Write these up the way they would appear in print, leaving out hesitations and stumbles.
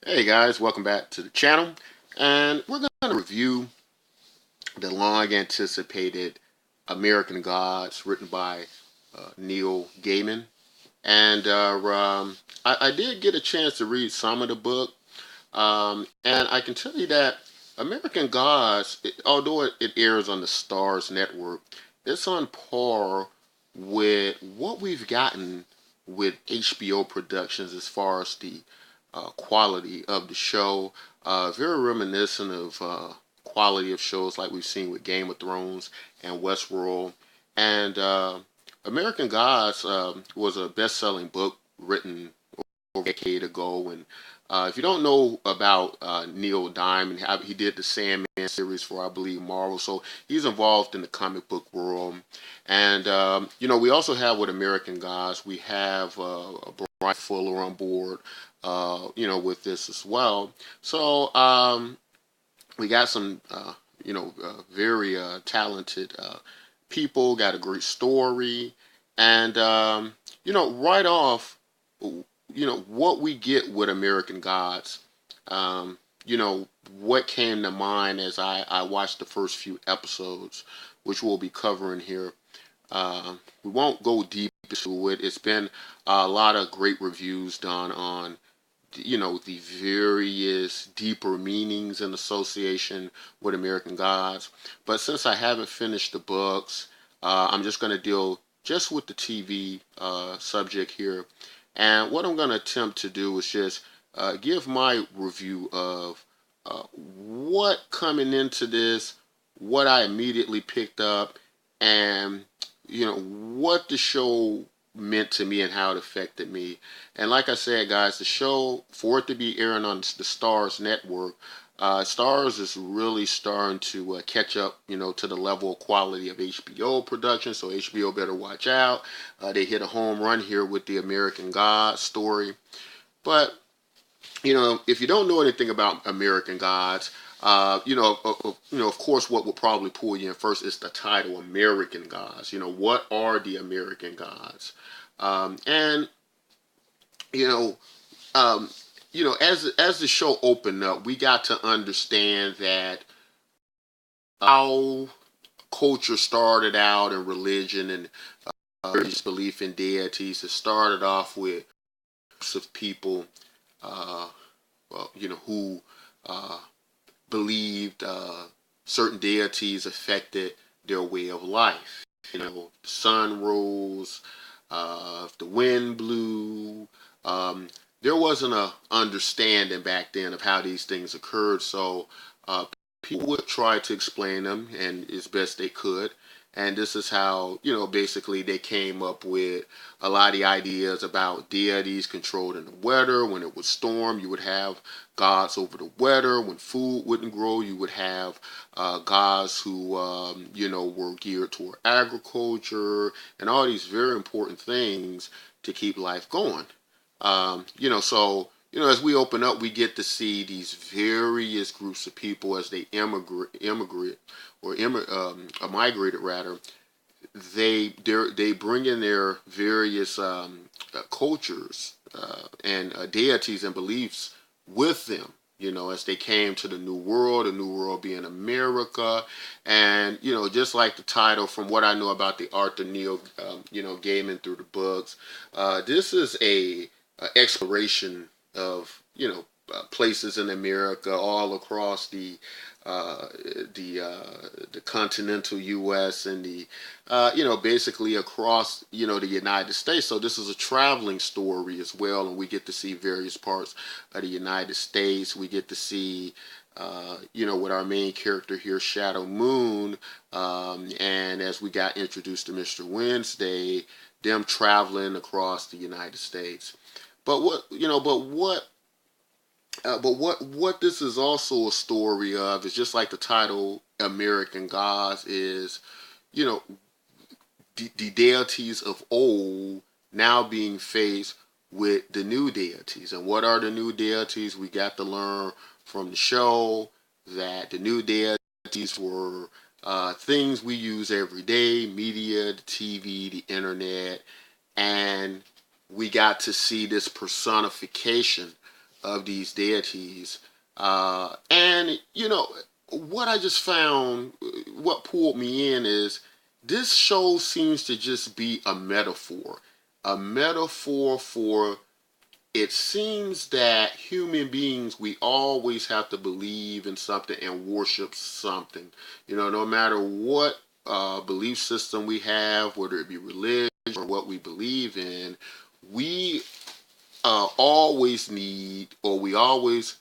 Hey guys, welcome back to the channel. And we're going to review the long anticipated American Gods written by Neil Gaiman. And I did get a chance to read some of the book. And I can tell you that American Gods, although it airs on the Stars Network, it's on par with what we've gotten with HBO productions as far as the quality of the show. Very reminiscent of quality of shows like we've seen with Game of Thrones and Westworld. And American Gods was a best-selling book written over a decade ago. And if you don't know about Neil Gaiman, he did the Sandman series for, I believe, Marvel. So he's involved in the comic book world. And, we also have with American Gods, we have Brian Fuller on board, with this as well. So we got some, very talented people, got a great story. And, right off, what we get with American Gods, um, what came to mind as I watched the first few episodes, which we'll be covering here. We won't go deep into it. It's been a lot of great reviews done on, the various deeper meanings and association with American Gods. But since I haven't finished the books, I'm just going to deal just with the TV subject here. And what I'm going to attempt to do is just give my review of what coming into this, what I immediately picked up, and what the show meant to me and how it affected me. And like I said, guys, the show, for it to be airing on the Stars Network, Stars is really starting to catch up, to the level of quality of HBO production. So HBO better watch out. They hit a home run here with the American God story. But if you don't know anything about American Gods, of course, what will probably pull you in first is the title, American Gods. What are the American Gods? And you know, as the show opened up, we got to understand that how culture started out and religion and religious belief in deities. It started off with groups of people, uh, who uh, believed certain deities affected their way of life. The sun rose, if the wind blew. There wasn't a understanding back then of how these things occurred, so people would try to explain them, and as best they could. And this is how, basically they came up with a lot of the ideas about deities controlling the weather. When it would storm, you would have gods over the weather. When food wouldn't grow, you would have gods who, were geared toward agriculture and all these very important things to keep life going. So as we open up, we get to see these various groups of people as they migrated rather. They bring in their various cultures and deities and beliefs with them. As they came to the New World being America, and just like the title, from what I know about the art of Neil, Gaiman through the books, this is a exploration of places in America all across uh, the continental U.S. and the basically across the United States. So this is a traveling story as well, and we get to see various parts of the United States. We get to see with our main character here, Shadow Moon, and as we got introduced to Mr. Wednesday, them traveling across the United States. But what this is also a story of is just like the title American Gods is, you know, the deities of old now being faced with the new deities. And what are the new deities? We got to learn from the show that the new deities were things we use every day: media, the TV, the internet, and we got to see this personification of these deities. And, what I just found, what pulled me in is this show seems to just be a metaphor for, it seems that human beings, we always have to believe in something and worship something. No matter what belief system we have, whether it be religion or what we believe in, we always need, or we always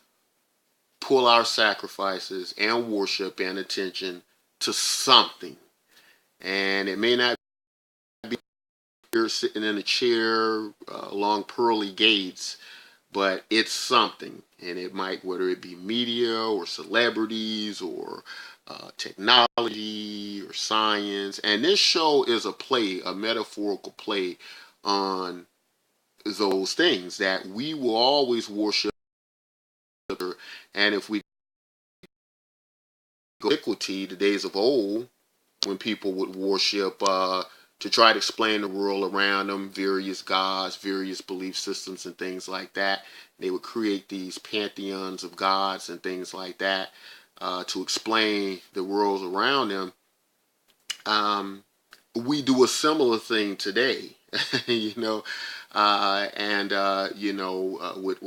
pull our sacrifices and worship and attention to something. And it may not be you're sitting in a chair along pearly gates, but it's something. And it might, whether it be media or celebrities or technology or science. And this show is a play, a metaphorical play on those things that we will always worship. And if we go antiquity, the days of old, when people would worship to try to explain the world around them, various gods, various belief systems and things like that. They would create these pantheons of gods and things like that to explain the world around them. We do a similar thing today, with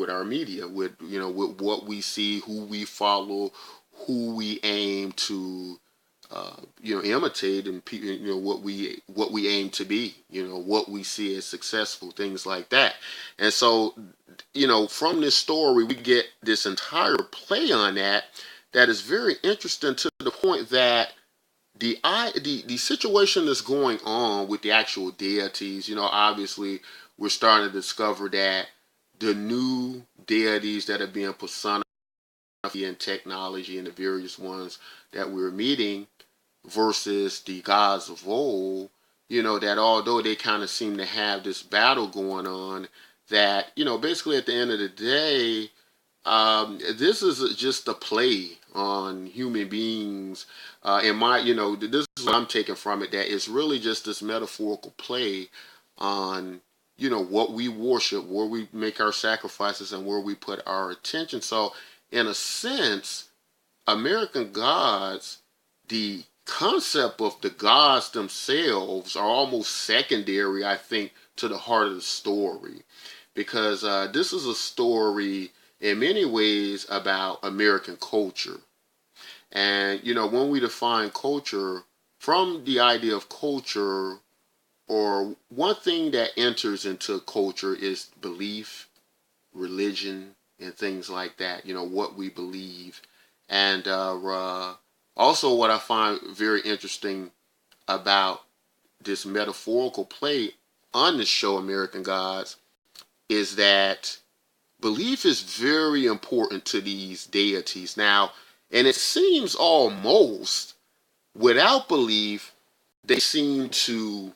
our media, with what we see, who we follow, who we aim to imitate, and what we aim to be, what we see as successful, things like that. And so, from this story, we get this entire play on that is very interesting, to the point that the situation that's going on with the actual deities, obviously we're starting to discover that the new deities that are being personified in technology and the various ones that we're meeting versus the gods of old, that although they kind of seem to have this battle going on, that, basically at the end of the day, this is just a play on human beings. This is what I'm taking from it, that it's really just this metaphorical play on, what we worship, where we make our sacrifices, and where we put our attention. So, in a sense, American gods, the concept of the gods themselves are almost secondary, I think, to the heart of the story. Because this is a story, in many ways, about American culture. And, when we define culture, from the idea of culture, or one thing that enters into culture is belief, religion, and things like that, what we believe. And also what I find very interesting about this metaphorical play on the show American Gods is that belief is very important to these deities. Now, and it seems almost without belief, they seem to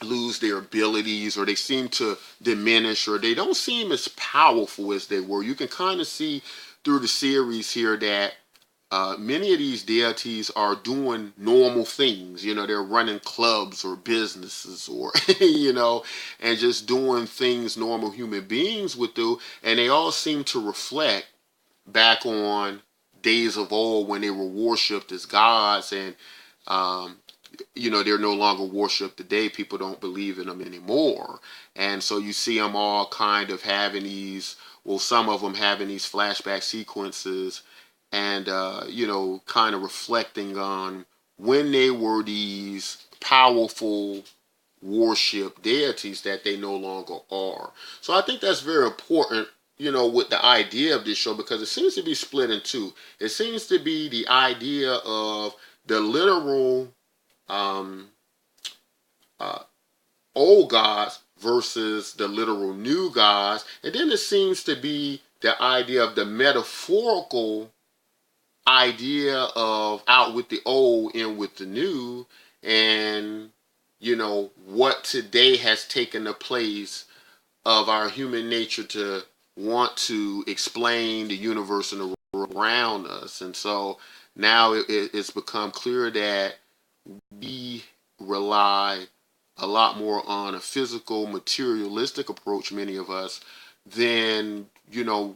lose their abilities, or they seem to diminish, or they don't seem as powerful as they were. You can kind of see through the series here that many of these deities are doing normal things. They're running clubs or businesses, or, and just doing things normal human beings would do. And they all seem to reflect back on days of old when they were worshipped as gods. And, they're no longer worshipped today. People don't believe in them anymore. And so you see them all kind of having these, well, some of them having these flashback sequences, and kind of reflecting on when they were these powerful worship deities that they no longer are. So I think that's very important, with the idea of this show, because it seems to be split in two. It seems to be the idea of the literal old gods versus the literal new gods, and then it seems to be the idea of the metaphorical idea of out with the old, in with the new, and what today has taken the place of our human nature to want to explain the universe and the world around us. And so now it's become clear that we rely a lot more on a physical, materialistic approach, many of us, than,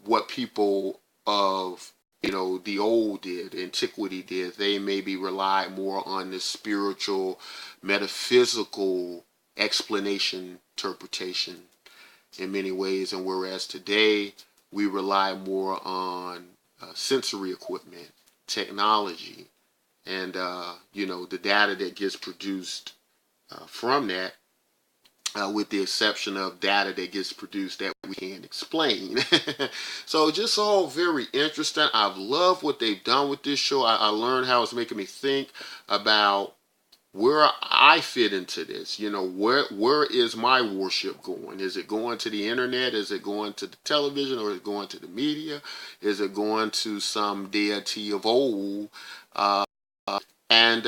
what people of, the old did, antiquity did. They maybe relied more on the spiritual, metaphysical explanation, interpretation in many ways. And whereas today we rely more on sensory equipment, technology, and, the data that gets produced from that, with the exception of data that gets produced that we can't explain. So just all very interesting. I've loved what they've done with this show. I learned how it's making me think about where I fit into this. Where is my worship going? Is it going to the internet? Is it going to the television? Or is it going to the media? Is it going to some deity of old? And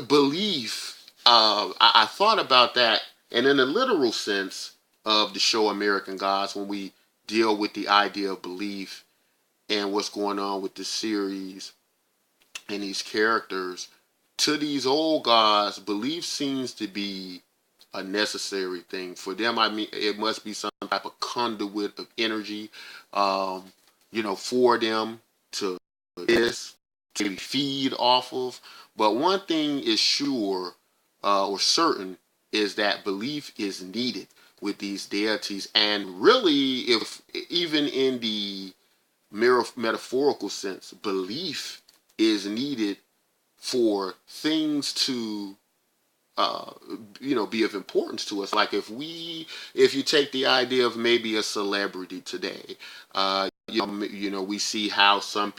belief. I thought about that, and in the literal sense of the show American Gods, when we deal with the idea of belief and what's going on with the series and these characters, to these old gods, belief seems to be a necessary thing for them. I mean, it must be some type of conduit of energy, for them to this to maybe feed off of. But one thing is sure, or certain, is that belief is needed with these deities. And really, if even in the metaphorical sense, belief is needed for things to be of importance to us. Like if you take the idea of maybe a celebrity today, we see how some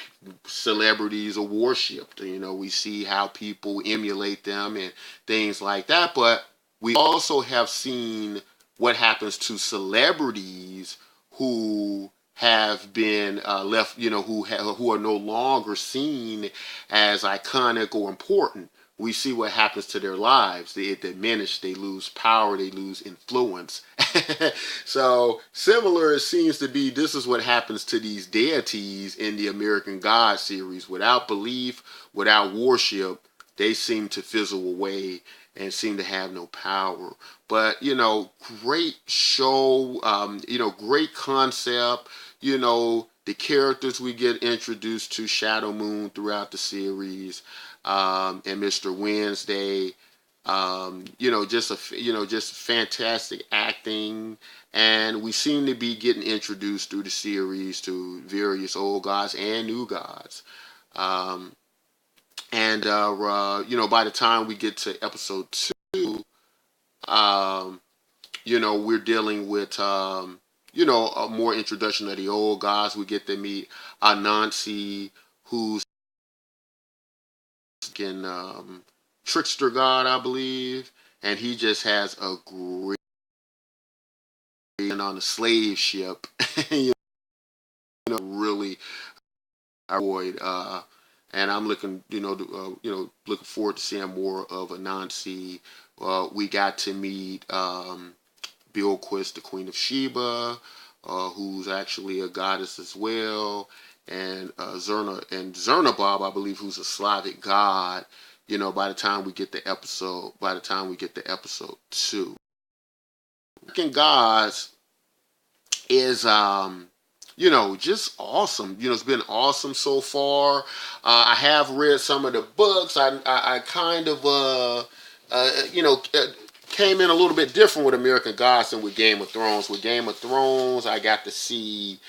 celebrities are worshipped. We see how people emulate them and things like that. But we also have seen what happens to celebrities who have been left, who are no longer seen as iconic or important. We see what happens to their lives. They diminish, they lose power, they lose influence. So similar, it seems to be, this is what happens to these deities in the American God series. Without belief, without worship, they seem to fizzle away and seem to have no power. But, great show, great concept, the characters we get introduced to, Shadow Moon, throughout the series, and Mr. Wednesday, just fantastic acting, and we seem to be getting introduced through the series to various old gods and new gods, and by the time we get to episode 2, we're dealing with a more introduction of the old gods. We get to meet Anansi, who's trickster god, I believe, and he just has a great on a slave ship. Really avoid. And I'm looking, looking forward to seeing more of Anansi. We got to meet Bilquis, the Queen of Sheba, who's actually a goddess as well, and Zernabab, I believe, who's a Slavic god. By the time we get to episode 2, American Gods is just awesome. It's been awesome so far. I have read some of the books. I kind of came in a little bit different with American Gods than with Game of Thrones. With Game of Thrones, I got to see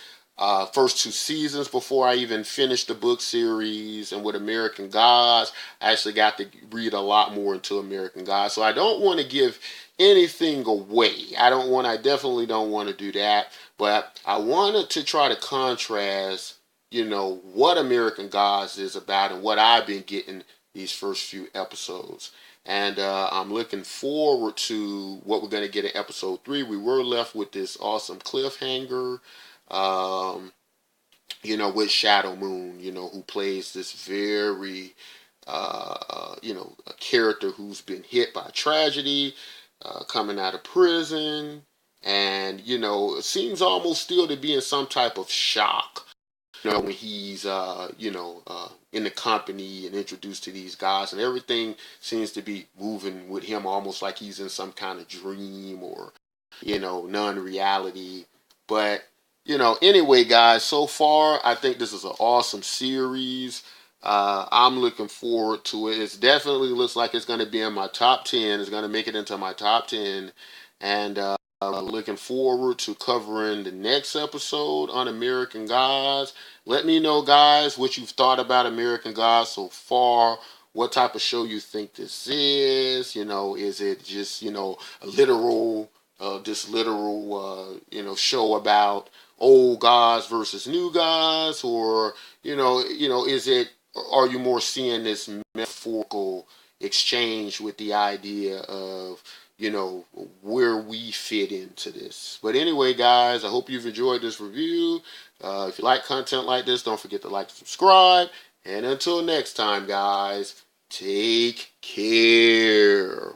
first 2 seasons before I even finished the book series. And with American Gods, I actually got to read a lot more into American Gods. So I don't want to give anything away. I definitely don't want to do that. But I wanted to try to contrast, what American Gods is about and what I've been getting these first few episodes. And I'm looking forward to what we're going to get in episode 3. We were left with this awesome cliffhanger, with Shadow Moon, who plays this very, a character who's been hit by tragedy, coming out of prison. And, it seems almost still to be in some type of shock, when he's, in the company and introduced to these guys, and everything seems to be moving with him almost like he's in some kind of dream or, non-reality. But, anyway, guys, so far, I think this is an awesome series. I'm looking forward to it. It definitely looks like it's going to be in my top 10. It's going to make it into my top 10. And looking forward to covering the next episode on American Gods. Let me know, guys, what you've thought about American Gods so far. What type of show you think this is? Is it just, a literal, show about old gods versus new gods, or is it? Are you more seeing this metaphorical exchange with the idea of where we fit into this? But anyway, guys, I hope you've enjoyed this review. If you like content like this, don't forget to like and subscribe. And until next time, guys, take care.